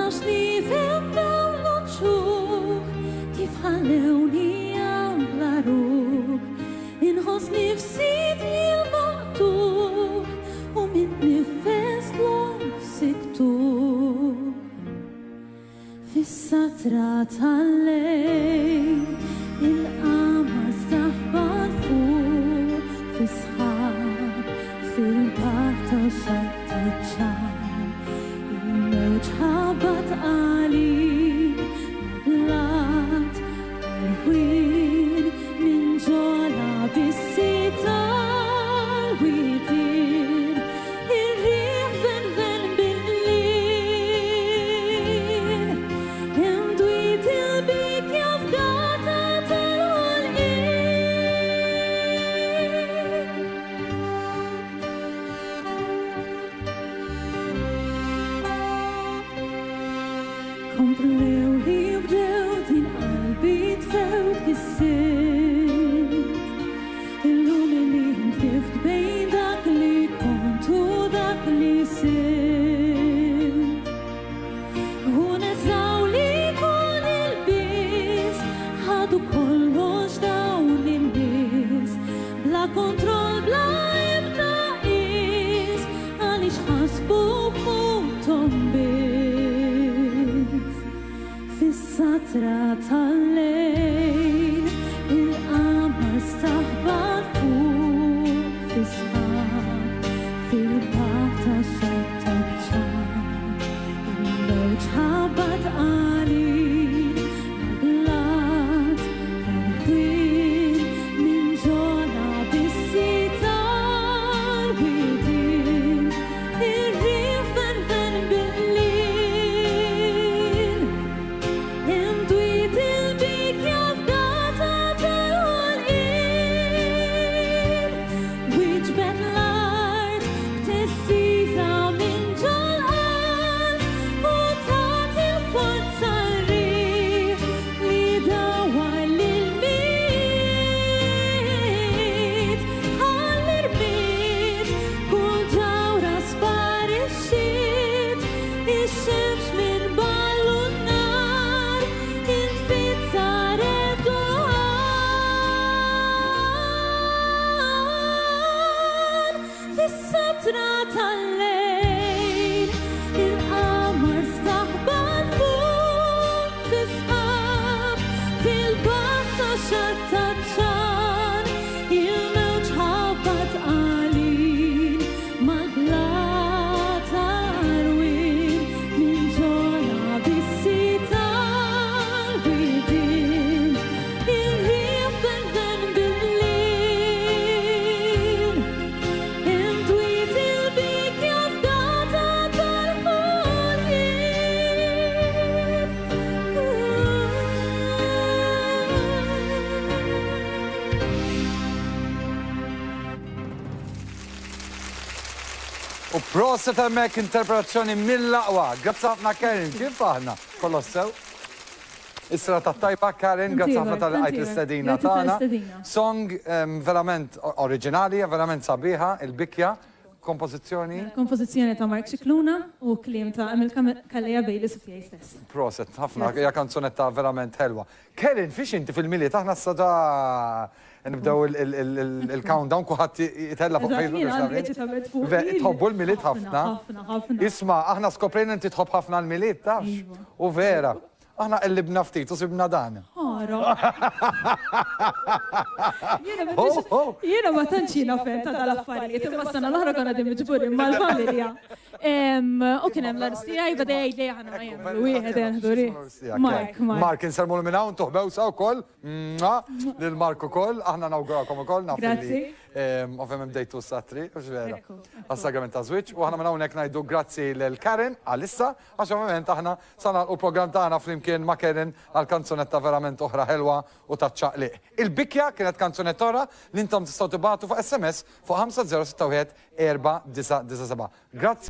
Għaxni femmew l-ċuq kif ħallewni għamla ruq inħoss nifsit il-maqtuq u min nifes l-siktuq fis-satra tal-lejl il-qamar staħbar fuq fis-sħab fil-parta xatt-ċan il-mewġ ħabat għalik blat il-ħwien minn ġola bis-sita l-widin ir-riħ ven bil-lil imdwit il-bikja f'gata Komplew li bdew din qalbi tfewt is-sitt illum li ntift bejn dak li kontu dak li sitt u neżaw li kun il-bis ħadu kollox dawn in-nies bla kontroll bla ebda qis għaliex ħasbu b'mudhom fis-satra tal-lejl il-qamar staħbar fuq fis-sħab fil-parta xatt-ċan il-mewġ ħabat għalik blat tal-ħwien minn ġola bis-sita l-widin ir-riħ ven bil-lil imdwit il-bikja f'gata tal-ħolqien wiġbet l-art b'tessiża minn ġol-qalb u tat il-forza r-riħ li dawar lil-miet ħalli rmiet kull ġawra sparixxiet ix-xemx minn ballu n-nar infit saret duħan fis-satra tal-lejl il-qamar staħbar fuq fis-sħab fil-parta xatt-ċan il-mewġ ħabat għalik mal-blat tal-wien minn ġola bis-sita l-widin ir-riħ ven bil-lil imdwit il-bikja f'gata tal-ħolqien. U proset hemmhekk interpretazzjoni mill-aqwa. Grazzi ħafna Karen, kif aħna? Kollox sew? Isra tat-tajba Karen, grazzi ħafna tal-qajt l-istedina tagħna. Song verament oriġinali, verament sabiħa, il-bikja, kompożizzjoni. Kompożizzjoni ta' Mark Xikluna u kliem ta' Emil Kalleja Bejli Sofija stess. Proset, ħafna, hija kanzunetta verament ħelwa. Karen, fiex inti fil-miliet, aħna s-sada nibdew il-countdown kuħat jitella fuq Facebook. Tħobbu l-miliet ħafna. Isma, aħna skoprejna inti tħobb ħafna l-miliet, tafx? U vera, aħna qellibna ftit u sibna dan. Jiena ma tantxina fenta tal-affarijiet, imma s-sena l-oħra konna din miġburin mal-familja. U kien hemm l-arstijaj bada jgħid li aħna ma jagħmlu wieħed jaħduri. Mark inselmu l-minna u ntuħbew sa wkoll, lil Mark ukoll, aħna nawgurakom ukoll naf li ovvjament bdejtu s-satri, u x'vera. Għas-sagrament ta' żwieġ, u aħna minn hawnhekk ngħidu grazzi lil Karen għalissa, għax ovvjament aħna sana l-programm tagħna flimkien ma' Karen għal kanzunetta verament oħra ħelwa u taċċaqliq. Il-bikja kienet kanzunetta oħra li intom tistgħu tibagħtu fuq SMS fuq 5061 4997. Grazzi.